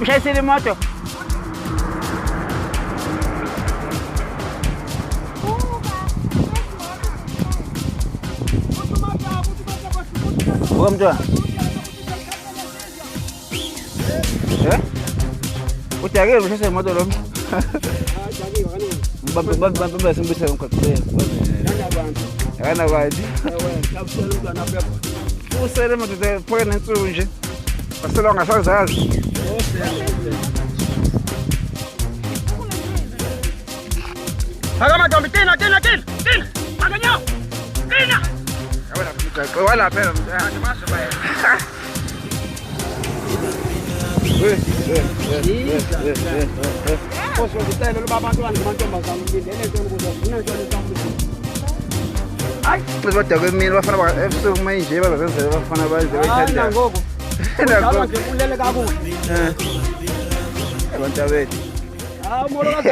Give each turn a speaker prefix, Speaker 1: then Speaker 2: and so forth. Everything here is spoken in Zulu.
Speaker 1: Ushayisile imoto? Buka mntwana. Ujakile ushayisile imoto lo. Mbamba simbise umkhaqibeni. Akana kwathi. Usele madoda phoke nensuku nje. Basela ngasazazi. Haka madombi tina. Akanyo. Tina. Yabona mntaka wala phela mntaka masho baye. Posso ditelo babantwana kumantombazana ngidele ukuthi zinantoni zambuzi. Hayi, kodwa kwemini bafana ebusuku manje bazenzela bafana baze bayithanda. Hayi ngoku. Nje kulele kakuhle. Abantu abethu. Hayi molo